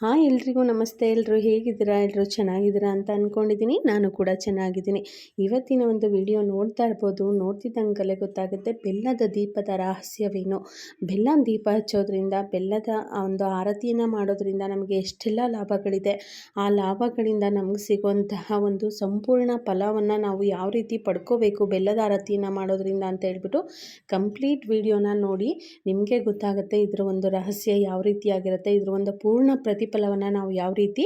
Hi ಎಲ್ರಿಗೂ ನಮಸ್ತೆ. ಎಲ್ಲರೂ ಹೇಗಿದ್ದೀರಾ? ಎಲ್ಲರೂ ಚೆನ್ನಾಗಿದ್ದೀರಾ ಅಂತ ಅಂದ್ಕೊಂಡಿದ್ದೀನಿ. ನಾನು ಕೂಡ ಚೆನ್ನಾಗಿದ್ದೀನಿ. ಇವತ್ತಿನ ಒಂದು ವಿಡಿಯೋ ನೋಡ್ತಾ ಇರ್ಬೋದು. ನೋಡ್ತಿದ್ದಂಗಲೇ ಗೊತ್ತಾಗುತ್ತೆ ಬೆಲ್ಲದ ದೀಪದ ರಹಸ್ಯವೇನು. ಬೆಲ್ಲ ದೀಪ ಹಚ್ಚೋದ್ರಿಂದ, ಬೆಲ್ಲದ ಒಂದು ಆರತಿಯನ್ನು ಮಾಡೋದ್ರಿಂದ ನಮಗೆ ಎಷ್ಟೆಲ್ಲ ಲಾಭಗಳಿದೆ. ಆ ಲಾಭಗಳಿಂದ ನಮಗೆ ಸಿಗುವಂತಹ ಒಂದು ಸಂಪೂರ್ಣ ಫಲವನ್ನು ನಾವು ಯಾವ ರೀತಿ ಪಡ್ಕೋಬೇಕು ಬೆಲ್ಲದ ಆರತಿಯನ್ನು ಮಾಡೋದ್ರಿಂದ ಅಂತ ಹೇಳ್ಬಿಟ್ಟು ಕಂಪ್ಲೀಟ್ ವಿಡಿಯೋನ ನೋಡಿ ನಿಮಗೆ ಗೊತ್ತಾಗುತ್ತೆ ಇದರ ಒಂದು ರಹಸ್ಯ ಯಾವ ರೀತಿಯಾಗಿರುತ್ತೆ, ಇದರ ಒಂದು ಪೂರ್ಣ ಪ್ರತಿಫಲವನ್ನು ನಾವು ಯಾವ ರೀತಿ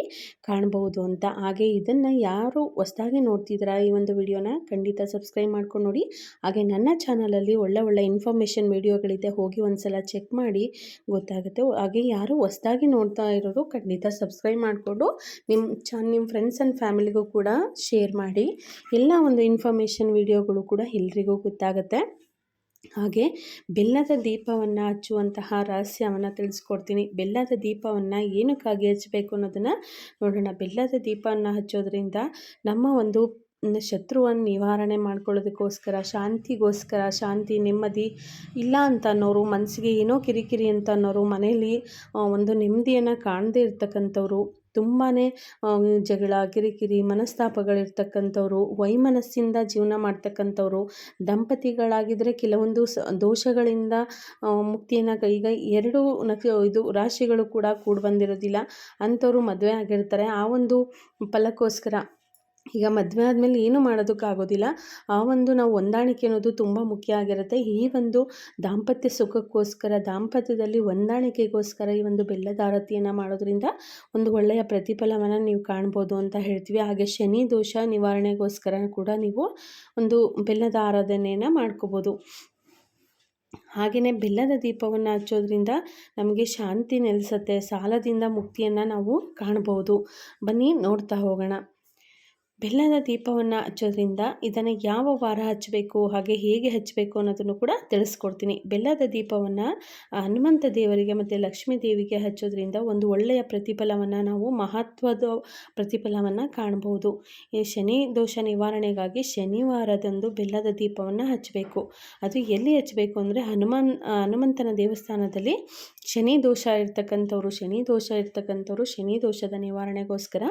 ಕಾಣಬಹುದು ಅಂತ. ಹಾಗೆ ಇದನ್ನು ಯಾರು ಹೊಸದಾಗಿ ನೋಡ್ತಿದ್ದೀರಾ ಈ ಒಂದು ವಿಡಿಯೋನ ಖಂಡಿತ ಸಬ್ಸ್ಕ್ರೈಬ್ ಮಾಡ್ಕೊಂಡು ನೋಡಿ. ಹಾಗೆ ನನ್ನ ಚಾನಲಲ್ಲಿ ಒಳ್ಳೆ ಇನ್ಫಾರ್ಮೇಷನ್ ವಿಡಿಯೋಗಳಿದೆ, ಹೋಗಿ ಒಂದ್ಸಲ ಚೆಕ್ ಮಾಡಿ ಗೊತ್ತಾಗುತ್ತೆ. ಹಾಗೆ ಯಾರು ಹೊಸದಾಗಿ ನೋಡ್ತಾ ಇರೋರು ಖಂಡಿತ ಸಬ್ಸ್ಕ್ರೈಬ್ ಮಾಡಿಕೊಂಡು ನಿಮ್ಮ ಫ್ರೆಂಡ್ಸ್ ಆ್ಯಂಡ್ ಫ್ಯಾಮಿಲಿಗೂ ಕೂಡ ಶೇರ್ ಮಾಡಿ. ಎಲ್ಲ ಒಂದು ಇನ್ಫಾರ್ಮೇಷನ್ ವಿಡಿಯೋಗಳು ಕೂಡ ಎಲ್ರಿಗೂ ಗೊತ್ತಾಗುತ್ತೆ. ಹಾಗೆ ಬೆಲ್ಲದ ದೀಪವನ್ನು ಹಚ್ಚುವಂತಹ ರಹಸ್ಯವನ್ನು ತಿಳಿಸ್ಕೊಡ್ತೀನಿ. ಬೆಲ್ಲದ ದೀಪವನ್ನು ಏನಕ್ಕಾಗಿ ಹಚ್ಚಬೇಕು ಅನ್ನೋದನ್ನು ನೋಡೋಣ. ಬೆಲ್ಲದ ದೀಪವನ್ನು ಹಚ್ಚೋದ್ರಿಂದ ನಮ್ಮ ಒಂದು ಶತ್ರುವನ್ನು ನಿವಾರಣೆ ಮಾಡ್ಕೊಳ್ಳೋದಕ್ಕೋಸ್ಕರ, ಶಾಂತಿಗೋಸ್ಕರ, ಶಾಂತಿ ನೆಮ್ಮದಿ ಇಲ್ಲ ಅಂತ ಅನ್ನೋರು, ಮನಸ್ಸಿಗೆ ಏನೋ ಕಿರಿಕಿರಿ ಅಂತ ಅನ್ನೋರು, ಮನೆಯಲ್ಲಿ ಒಂದು ನೆಮ್ಮದಿಯನ್ನು ಕಾಣದೇ ಇರ್ತಕ್ಕಂಥವ್ರು, ತುಂಬಾ ಜಗಳ ಕಿರಿಕಿರಿ ಮನಸ್ತಾಪಗಳಿರ್ತಕ್ಕಂಥವ್ರು, ವೈಮನಸ್ಸಿಂದ ಜೀವನ ಮಾಡ್ತಕ್ಕಂಥವ್ರು, ದಂಪತಿಗಳಾಗಿದ್ದರೆ ಕೆಲವೊಂದು ದೋಷಗಳಿಂದ ಮುಕ್ತಿಯನ್ನು ಈಗ ಇದು ರಾಶಿಗಳು ಕೂಡ ಕೂಡಿ ಬಂದಿರೋದಿಲ್ಲ ಅಂಥವ್ರು ಮದುವೆ ಆಗಿರ್ತಾರೆ. ಆ ಒಂದು ಫಲಕ್ಕೋಸ್ಕರ ಈಗ ಮದುವೆ ಆದಮೇಲೆ ಏನು ಮಾಡೋದಕ್ಕಾಗೋದಿಲ್ಲ. ಆ ಒಂದು ನಾವು ಹೊಂದಾಣಿಕೆ ಅನ್ನೋದು ತುಂಬ ಮುಖ್ಯ ಆಗಿರುತ್ತೆ. ಈ ಒಂದು ದಾಂಪತ್ಯ ಸುಖಕ್ಕೋಸ್ಕರ, ದಾಂಪತ್ಯದಲ್ಲಿ ಹೊಂದಾಣಿಕೆಗೋಸ್ಕರ ಈ ಒಂದು ಬೆಲ್ಲದ ಆರತಿಯನ್ನು ಮಾಡೋದ್ರಿಂದ ಒಂದು ಒಳ್ಳೆಯ ಪ್ರತಿಫಲವನ್ನು ನೀವು ಕಾಣ್ಬೋದು ಅಂತ ಹೇಳ್ತೀವಿ. ಹಾಗೆ ಶನಿ ದೋಷ ನಿವಾರಣೆಗೋಸ್ಕರ ಕೂಡ ನೀವು ಒಂದು ಬೆಲ್ಲದ ಆರಾಧನೆಯನ್ನು ಮಾಡ್ಕೋಬೋದು. ಹಾಗೆಯೇ ಬೆಲ್ಲದ ದೀಪವನ್ನು ಹಚ್ಚೋದ್ರಿಂದ ನಮಗೆ ಶಾಂತಿ ನೆಲೆಸುತ್ತೆ, ಸಾಲದಿಂದ ಮುಕ್ತಿಯನ್ನು ನಾವು ಕಾಣ್ಬೋದು. ಬನ್ನಿ ನೋಡ್ತಾ ಹೋಗೋಣ. ಬೆಲ್ಲದ ದೀಪವನ್ನು ಹಚ್ಚೋದ್ರಿಂದ ಇದನ್ನು ಯಾವ ವಾರ ಹಚ್ಚಬೇಕು, ಹಾಗೆ ಹೇಗೆ ಹಚ್ಚಬೇಕು ಅನ್ನೋದನ್ನು ಕೂಡ ತಿಳಿಸ್ಕೊಡ್ತೀನಿ. ಬೆಲ್ಲದ ದೀಪವನ್ನು ಹನುಮಂತ ದೇವರಿಗೆ ಮತ್ತು ಲಕ್ಷ್ಮೀ ದೇವಿಗೆ ಹಚ್ಚೋದ್ರಿಂದ ಒಂದು ಒಳ್ಳೆಯ ಪ್ರತಿಫಲವನ್ನು ನಾವು ಮಹತ್ವದ ಪ್ರತಿಫಲವನ್ನು ಕಾಣ್ಬೋದು. ಈ ಶನಿ ದೋಷ ನಿವಾರಣೆಗಾಗಿ ಶನಿವಾರದಂದು ಬೆಲ್ಲದ ದೀಪವನ್ನು ಹಚ್ಚಬೇಕು. ಅದು ಎಲ್ಲಿ ಹಚ್ಚಬೇಕು ಅಂದರೆ ಹನುಮಂತನ ದೇವಸ್ಥಾನದಲ್ಲಿ. ಶನಿ ದೋಷ ಇರ್ತಕ್ಕಂಥವ್ರು ಶನಿ ದೋಷದ ನಿವಾರಣೆಗೋಸ್ಕರ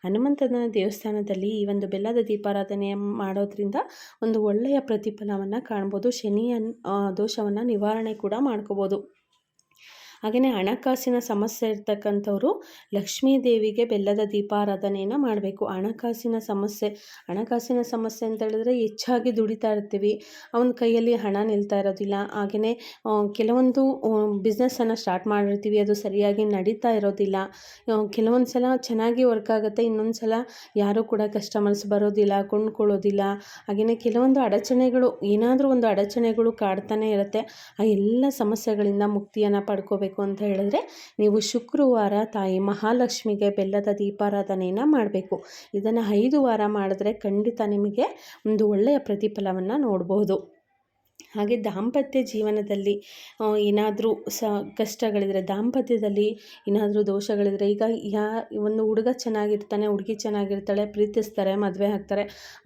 ಹನುಮಂತನ ದೇವಸ್ಥಾನದಲ್ಲಿ ಈ ಒಂದು ಬೆಲ್ಲದ ದೀಪಾರಾಧನೆ ಮಾಡೋದ್ರಿಂದ ಒಂದು ಒಳ್ಳೆಯ ಪ್ರತಿಫಲವನ್ನು ಕಾಣ್ಬೋದು. ಶನಿಯ ದೋಷವನ್ನು ನಿವಾರಣೆ ಕೂಡ ಮಾಡ್ಕೋಬೋದು. ಹಾಗೆಯೇ ಹಣಕಾಸಿನ ಸಮಸ್ಯೆ ಇರ್ತಕ್ಕಂಥವ್ರು ಲಕ್ಷ್ಮೀ ದೇವಿಗೆ ಬೆಲ್ಲದ ದೀಪಾರಾಧನೆಯನ್ನು ಮಾಡಬೇಕು. ಹಣಕಾಸಿನ ಸಮಸ್ಯೆ ಅಂತ ಹೇಳಿದ್ರೆ ಹೆಚ್ಚಾಗಿ ದುಡಿತಾ ಇರ್ತೀವಿ, ಅವನ ಕೈಯಲ್ಲಿ ಹಣ ನಿಲ್ತಾ ಇರೋದಿಲ್ಲ. ಹಾಗೆಯೇ ಕೆಲವೊಂದು ಬಿಸ್ನೆಸ್ಸನ್ನು ಸ್ಟಾರ್ಟ್ ಮಾಡಿರ್ತೀವಿ, ಅದು ಸರಿಯಾಗಿ ನಡೀತಾ ಇರೋದಿಲ್ಲ. ಕೆಲವೊಂದು ಸಲ ಚೆನ್ನಾಗಿ ವರ್ಕ್ ಆಗುತ್ತೆ, ಇನ್ನೊಂದು ಸಲ ಯಾರೂ ಕೂಡ ಕಸ್ಟಮರ್ಸ್ ಬರೋದಿಲ್ಲ, ಕೊಂಡ್ಕೊಳ್ಳೋದಿಲ್ಲ. ಹಾಗೆಯೇ ಕೆಲವೊಂದು ಏನಾದರೂ ಒಂದು ಅಡಚಣೆಗಳು ಕಾಡ್ತಾನೆ ಇರುತ್ತೆ. ಆ ಎಲ್ಲ ಸಮಸ್ಯೆಗಳಿಂದ ಮುಕ್ತಿಯನ್ನು ಪಡ್ಕೋಬೇಕು ಅಂತ ಹೇಳಿದ್ರೆ ನೀವು ಶುಕ್ರವಾರ ತಾಯಿ ಮಹಾಲಕ್ಷ್ಮಿಗೆ ಬೆಲ್ಲದ ದೀಪಾರಾಧನೆಯನ್ನು ಮಾಡಬೇಕು. ಇದನ್ನು 5 ವಾರ ಮಾಡಿದ್ರೆ ಖಂಡಿತ ನಿಮಗೆ ಒಂದು ಒಳ್ಳೆಯ ಪ್ರತಿಫಲವನ್ನು ನೋಡಬಹುದು. ಹಾಗೆ ದಾಂಪತ್ಯ ಜೀವನದಲ್ಲಿ ಏನಾದರೂ ಕಷ್ಟಗಳಿದ್ರೆ, ದಾಂಪತ್ಯದಲ್ಲಿ ಏನಾದರೂ ದೋಷಗಳಿದ್ರೆ, ಈಗ ಒಂದು ಹುಡುಗ ಚೆನ್ನಾಗಿರ್ತಾನೆ, ಹುಡುಗಿ ಚೆನ್ನಾಗಿರ್ತಾಳೆ, ಪ್ರೀತಿಸ್ತಾರೆ, ಮದುವೆ ಆಗ್ತಾರೆ.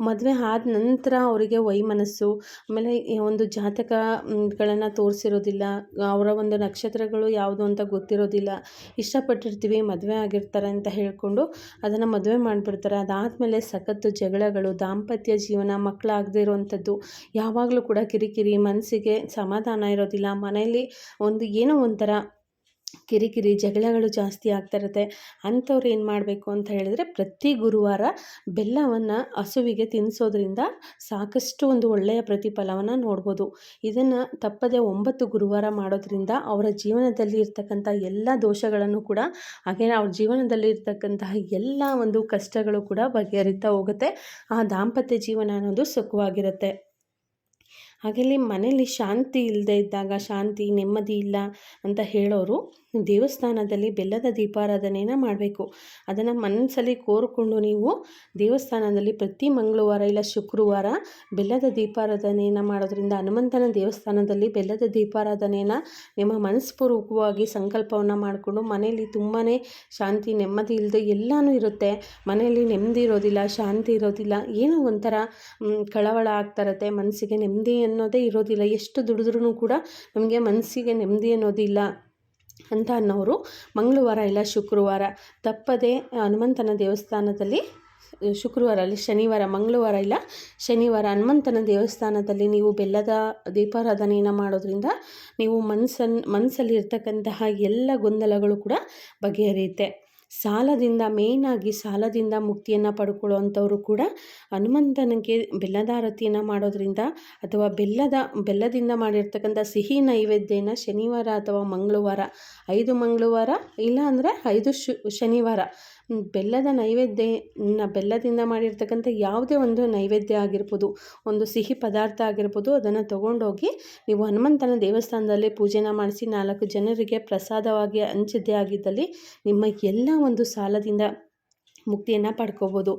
ಮದುವೆ ಆದ ನಂತರ ಅವರಿಗೆ ವೈಮನಸ್ಸು, ಆಮೇಲೆ ಒಂದು ಜಾತಕಗಳನ್ನು ತೋರಿಸಿರೋದಿಲ್ಲ, ಅವರ ಒಂದು ನಕ್ಷತ್ರಗಳು ಯಾವುದು ಅಂತ ಗೊತ್ತಿರೋದಿಲ್ಲ, ಇಷ್ಟಪಟ್ಟಿರ್ತೀವಿ, ಮದುವೆ ಆಗಿರ್ತಾರೆ ಅಂತ ಹೇಳ್ಕೊಂಡು ಅದನ್ನು ಮದುವೆ ಮಾಡಿಬಿಡ್ತಾರೆ. ಅದಾದಮೇಲೆ ಸಖತ್ತು ಜಗಳಗಳು, ದಾಂಪತ್ಯ ಜೀವನ, ಮಕ್ಕಳಾಗದೇ ಇರುವಂಥದ್ದು, ಯಾವಾಗಲೂ ಕೂಡ ಕಿರಿಕಿರಿ, ಮನಸ್ಸಿಗೆ ಸಮಾಧಾನ ಇರೋದಿಲ್ಲ, ಮನೆಯಲ್ಲಿ ಏನೋ ಒಂಥರ ಕಿರಿಕಿರಿ ಜಗಳಗಳು ಜಾಸ್ತಿ ಆಗ್ತಾ ಇರುತ್ತೆ. ಅಂಥವ್ರು ಏನು ಮಾಡಬೇಕು ಅಂತ ಹೇಳಿದ್ರೆ ಪ್ರತಿ ಗುರುವಾರ ಬೆಲ್ಲವನ್ನು ಹಸುವಿಗೆ ತಿನ್ನಿಸೋದ್ರಿಂದ ಸಾಕಷ್ಟು ಒಂದು ಒಳ್ಳೆಯ ಪ್ರತಿಫಲವನ್ನು ನೋಡ್ಬೋದು. ಇದನ್ನು ತಪ್ಪದೆ 9 ಗುರುವಾರ ಮಾಡೋದ್ರಿಂದ ಅವರ ಜೀವನದಲ್ಲಿ ಇರ್ತಕ್ಕಂಥ ಎಲ್ಲ ದೋಷಗಳನ್ನು ಕೂಡ, ಹಾಗೆ ಅವ್ರ ಜೀವನದಲ್ಲಿ ಇರ್ತಕ್ಕಂತಹ ಎಲ್ಲ ಒಂದು ಕಷ್ಟಗಳು ಕೂಡ ಬಗೆಹರಿತಾ ಹೋಗುತ್ತೆ. ಆ ದಾಂಪತ್ಯ ಜೀವನ ಅನ್ನೋದು ಸುಖವಾಗಿರುತ್ತೆ. ಹಾಗೆಯೇ ಮನೆಯಲ್ಲಿ ಶಾಂತಿ ಇಲ್ಲದೆ ಇದ್ದಾಗ, ಶಾಂತಿ ನೆಮ್ಮದಿ ಇಲ್ಲ ಅಂತ ಹೇಳೋರು ದೇವಸ್ಥಾನದಲ್ಲಿ ಬೆಲ್ಲದ ದೀಪಾರಾಧನೆಯನ್ನು ಮಾಡಬೇಕು. ಅದನ್ನು ಮನಸ್ಸಲ್ಲಿ ಕೋರಿಕೊಂಡು ನೀವು ದೇವಸ್ಥಾನದಲ್ಲಿ ಪ್ರತಿ ಮಂಗಳವಾರ ಇಲ್ಲ ಶುಕ್ರವಾರ ಬೆಲ್ಲದ ದೀಪಾರಾಧನೆಯನ್ನು ಮಾಡೋದ್ರಿಂದ, ಹನುಮಂತನ ದೇವಸ್ಥಾನದಲ್ಲಿ ಬೆಲ್ಲದ ದೀಪಾರಾಧನೆಯನ್ನು ನಿಮ್ಮ ಮನಸ್ಪೂರ್ವಕವಾಗಿ ಸಂಕಲ್ಪವನ್ನು ಮಾಡಿಕೊಂಡು, ಮನೆಯಲ್ಲಿ ತುಂಬಾ ಶಾಂತಿ ನೆಮ್ಮದಿ ಇಲ್ಲದೆ ಎಲ್ಲನೂ ಇರುತ್ತೆ, ಮನೆಯಲ್ಲಿ ನೆಮ್ಮದಿ ಇರೋದಿಲ್ಲ, ಶಾಂತಿ ಇರೋದಿಲ್ಲ, ಏನೋ ಒಂಥರ ಕಳವಳ ಆಗ್ತಾ ಇರುತ್ತೆ, ಮನಸ್ಸಿಗೆ ನೆಮ್ಮದಿ ಅನ್ನೋದೇ ಇರೋದಿಲ್ಲ. ಎಷ್ಟು ದುಡಿದ್ರೂ ಕೂಡ ನಮಗೆ ಮನಸ್ಸಿಗೆ ನೆಮ್ಮದಿ ಅನ್ನೋದಿಲ್ಲ. ಅಂತ ಅನ್ನೋರು ಮಂಗಳವಾರ ಇಲ್ಲ ಶುಕ್ರವಾರ ತಪ್ಪದೆ ಹನುಮಂತನ ದೇವಸ್ಥಾನದಲ್ಲಿ ಶುಕ್ರವಾರ ಅಲ್ಲಿ ಶನಿವಾರ, ಮಂಗಳವಾರ ಇಲ್ಲ ಶನಿವಾರ ಹನುಮಂತನ ದೇವಸ್ಥಾನದಲ್ಲಿ ನೀವು ಬೆಲ್ಲದ ದೀಪಾರಾಧನೆಯನ್ನು ಮಾಡೋದ್ರಿಂದ ನೀವು ಮನಸ್ಸಲ್ಲಿ ಇರ್ತಕ್ಕಂತಹ ಎಲ್ಲ ಗೊಂದಲಗಳು ಕೂಡ ಬಗೆಹರಿಯುತ್ತೆ. ಸಾಲದಿಂದ ಮೇಯ್ನಾಗಿ ಸಾಲದಿಂದ ಮುಕ್ತಿಯನ್ನು ಪಡ್ಕೊಳ್ಳುವಂಥವರು ಕೂಡ ಹನುಮಂತನಿಗೆ ಬೆಲ್ಲದ ಆರತಿಯನ್ನು ಮಾಡೋದ್ರಿಂದ ಅಥವಾ ಬೆಲ್ಲದಿಂದ ಮಾಡಿರ್ತಕ್ಕಂಥ ಸಿಹಿ ನೈವೇದ್ಯನ ಶನಿವಾರ ಅಥವಾ ಮಂಗಳವಾರ 5 ಮಂಗಳವಾರ ಇಲ್ಲ ಅಂದರೆ 5 ಶನಿವಾರ ಬೆಲ್ಲದ ಬೆಲ್ಲದಿಂದ ಮಾಡಿರ್ತಕ್ಕಂಥ ಯಾವುದೇ ಒಂದು ನೈವೇದ್ಯ ಆಗಿರ್ಬೋದು, ಒಂದು ಸಿಹಿ ಪದಾರ್ಥ ಆಗಿರ್ಬೋದು, ಅದನ್ನು ತೊಗೊಂಡೋಗಿ ನೀವು ಹನುಮಂತನ ದೇವಸ್ಥಾನದಲ್ಲಿ ಪೂಜೆನ ಮಾಡಿಸಿ 4 ಜನರಿಗೆ ಪ್ರಸಾದವಾಗಿ ಹಂಚಿದ್ದೇ ಆಗಿದ್ದಲ್ಲಿ ನಿಮ್ಮ ಎಲ್ಲ ಒಂದು ಸಾಲದಿಂದ ಮುಕ್ತಿಯನ್ನು ಪಡ್ಕೋಬೋದು.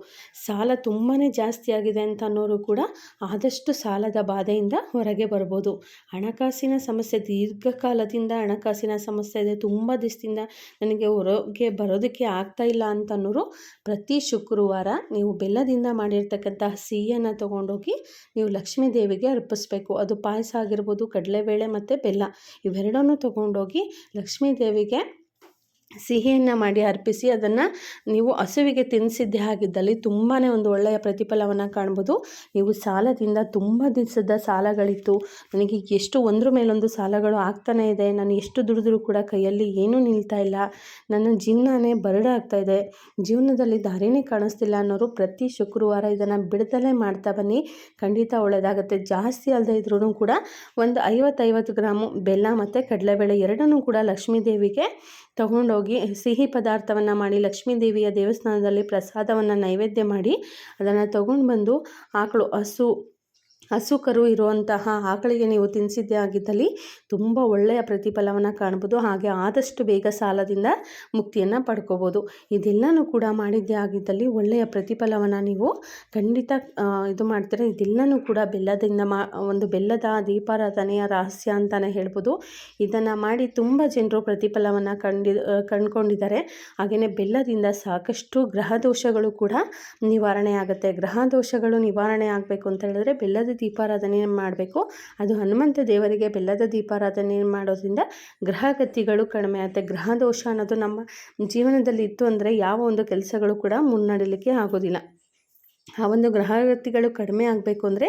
ಸಾಲ ತುಂಬಾ ಜಾಸ್ತಿ ಆಗಿದೆ ಅಂತ ಅನ್ನೋರು ಕೂಡ ಆದಷ್ಟು ಸಾಲದ ಬಾಧೆಯಿಂದ ಹೊರಗೆ ಬರ್ಬೋದು. ಹಣಕಾಸಿನ ಸಮಸ್ಯೆ ದೀರ್ಘಕಾಲದಿಂದ ಹಣಕಾಸಿನ ಸಮಸ್ಯೆ ಇದೆ, ತುಂಬ ದಿವಸದಿಂದ ನನಗೆ ಹೊರಗೆ ಬರೋದಕ್ಕೆ ಆಗ್ತಾ ಇಲ್ಲ ಅಂತ ಅನ್ನೋರು ಪ್ರತಿ ಶುಕ್ರವಾರ ನೀವು ಬೆಲ್ಲದಿಂದ ಮಾಡಿರ್ತಕ್ಕಂತಹ ಸಿಹಿಯನ್ನು ತೊಗೊಂಡೋಗಿ ನೀವು ಲಕ್ಷ್ಮೀ ದೇವಿಗೆ ಅರ್ಪಿಸ್ಬೇಕು. ಅದು ಪಾಯಸ ಆಗಿರ್ಬೋದು, ಕಡಲೆಬೇಳೆ ಮತ್ತು ಬೆಲ್ಲ ಇವೆರಡನ್ನೂ ತೊಗೊಂಡೋಗಿ ಲಕ್ಷ್ಮೀ ದೇವಿಗೆ ಸಿಹಿಯನ್ನು ಮಾಡಿ ಅರ್ಪಿಸಿ ಅದನ್ನು ನೀವು ಹಸುವಿಗೆ ತಿನ್ನಿಸಿದ್ದೇ ಆಗಿದ್ದಲ್ಲಿ ತುಂಬಾ ಒಂದು ಒಳ್ಳೆಯ ಪ್ರತಿಫಲವನ್ನು ಕಾಣ್ಬೋದು. ನೀವು ಸಾಲದಿಂದ ತುಂಬ ದಿವಸದ ಸಾಲಗಳಿತ್ತು, ನನಗೆ ಎಷ್ಟು ಒಂದ್ರ ಮೇಲೊಂದು ಸಾಲಗಳು ಆಗ್ತಾನೇ ಇದೆ, ನಾನು ಎಷ್ಟು ದುಡಿದ್ರೂ ಕೂಡ ಕೈಯಲ್ಲಿ ಏನೂ ನಿಲ್ತಾ ಇಲ್ಲ, ನನ್ನ ಜೀವನನೇ ಬರಡಾಗ್ತಾ ಇದೆ, ಜೀವನದಲ್ಲಿ ದಾರಿನೇ ಕಾಣಿಸ್ತಿಲ್ಲ ಅನ್ನೋರು ಪ್ರತಿ ಶುಕ್ರವಾರ ಇದನ್ನು ಬಿಡದಲ್ಲೇ ಮಾಡ್ತಾ ಬನ್ನಿ, ಖಂಡಿತ ಒಳ್ಳೆಯದಾಗುತ್ತೆ. ಜಾಸ್ತಿ ಅಲ್ಲದೆ ಇದ್ರೂ ಕೂಡ ಒಂದು 50 ಗ್ರಾಮು ಬೆಲ್ಲ ಮತ್ತು ಕಡಲೆಬೇಳೆ ಎರಡನ್ನೂ ಕೂಡ ಲಕ್ಷ್ಮೀ ದೇವಿಗೆ ತಗೊಂಡೋಗಿ ಸಿಹಿ ಪದಾರ್ಥವನ್ನು ಮಾಡಿ ಲಕ್ಷ್ಮೀ ದೇವಿಯ ದೇವಸ್ಥಾನದಲ್ಲಿ ಪ್ರಸಾದವನ್ನು ನೈವೇದ್ಯ ಮಾಡಿ ಅದನ್ನು ತಗೊಂಡು ಬಂದು ಹಸು ಕರು ಇರುವಂತಹ ಆಕಳಿಗೆ ನೀವು ತಿನ್ನಿಸಿದ್ದೇ ಆಗಿದ್ದಲ್ಲಿ ತುಂಬ ಒಳ್ಳೆಯ ಪ್ರತಿಫಲವನ್ನು ಕಾಣ್ಬೋದು. ಹಾಗೆ ಆದಷ್ಟು ಬೇಗ ಸಾಲದಿಂದ ಮುಕ್ತಿಯನ್ನು ಪಡ್ಕೋಬೋದು. ಇದೆಲ್ಲನೂ ಕೂಡ ಮಾಡಿದ್ದೇ ಆಗಿದ್ದಲ್ಲಿ ಒಳ್ಳೆಯ ಪ್ರತಿಫಲವನ್ನು ನೀವು ಖಂಡಿತ ಇದು ಮಾಡ್ತೀರ. ಇದೆಲ್ಲನೂ ಕೂಡ ಬೆಲ್ಲದ ದೀಪಾರಾಧನೆಯ ರಹಸ್ಯ ಅಂತಲೇ ಹೇಳ್ಬೋದು. ಇದನ್ನು ಮಾಡಿ ತುಂಬ ಜನರು ಪ್ರತಿಫಲವನ್ನು ಕಂಡುಕೊಂಡಿದ್ದಾರೆ. ಹಾಗೆಯೇ ಬೆಲ್ಲದಿಂದ ಸಾಕಷ್ಟು ಗ್ರಹ ದೋಷಗಳು ಕೂಡ ನಿವಾರಣೆ ಆಗುತ್ತೆ. ಗ್ರಹ ದೋಷಗಳು ನಿವಾರಣೆ ಆಗಬೇಕು ಅಂತ ಹೇಳಿದ್ರೆ ಬೆಲ್ಲದ ದೀಪಾರಾಧನೆ ಮಾಡಬೇಕು. ಅದು ಹನುಮಂತ ದೇವರಿಗೆ ಬೆಲ್ಲದ ದೀಪಾರಾಧನೆ ಮಾಡೋದ್ರಿಂದ ಗ್ರಹಗತಿಗಳು ಕಡಿಮೆ ಆಗುತ್ತೆ. ಗ್ರಹ ದೋಷ ಅನ್ನೋದು ನಮ್ಮ ಜೀವನದಲ್ಲಿ ಇತ್ತು ಅಂದರೆ ಯಾವ ಒಂದು ಕೆಲಸಗಳು ಕೂಡ ಮುನ್ನಡೆಯಲಿಕ್ಕೆ ಆಗೋದಿಲ್ಲ. ಆ ಒಂದು ಗ್ರಹಗತಿಗಳು ಕಡಿಮೆ ಆಗಬೇಕು ಅಂದರೆ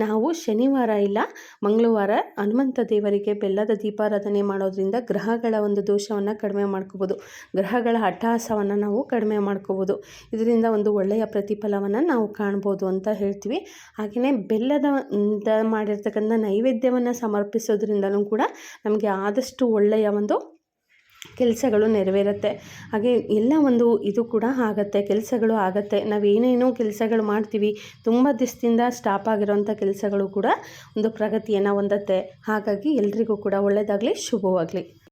ನಾವು ಶನಿವಾರ ಇಲ್ಲ ಮಂಗಳವಾರ ಹನುಮಂತ ದೇವರಿಗೆ ಬೆಲ್ಲದ ದೀಪಾರಾಧನೆ ಮಾಡೋದ್ರಿಂದ ಗ್ರಹಗಳ ಒಂದು ದೋಷವನ್ನು ಕಡಿಮೆ ಮಾಡ್ಕೋಬೋದು, ಗ್ರಹಗಳ ಅಟ್ಟಹಾಸವನ್ನು ನಾವು ಕಡಿಮೆ ಮಾಡ್ಕೋಬೋದು. ಇದರಿಂದ ಒಂದು ಒಳ್ಳೆಯ ಪ್ರತಿಫಲವನ್ನು ನಾವು ಕಾಣ್ಬೋದು ಅಂತ ಹೇಳ್ತೀವಿ. ಹಾಗೆಯೇ ಬೆಲ್ಲದ ಮಾಡಿರ್ತಕ್ಕಂಥ ನೈವೇದ್ಯವನ್ನು ಸಮರ್ಪಿಸೋದ್ರಿಂದಲೂ ಕೂಡ ನಮಗೆ ಆದಷ್ಟು ಒಳ್ಳೆಯ ಒಂದು ಕೆಲಸಗಳು ನೆರವೇರುತ್ತೆ. ಹಾಗೆ ಎಲ್ಲ ಒಂದು ಇದು ಕೂಡ ಆಗುತ್ತೆ, ಕೆಲಸಗಳು ಆಗುತ್ತೆ. ನಾವೇನೇನೋ ಕೆಲಸಗಳು ಮಾಡ್ತೀವಿ, ತುಂಬ ದಿವಸದಿಂದ ಸ್ಟಾಪ್ ಆಗಿರೋಂಥ ಕೆಲಸಗಳು ಕೂಡ ಒಂದು ಪ್ರಗತಿಯನ್ನು ಹೊಂದುತ್ತೆ. ಹಾಗಾಗಿ ಎಲ್ರಿಗೂ ಕೂಡ ಒಳ್ಳೆಯದಾಗಲಿ, ಶುಭವಾಗಲಿ.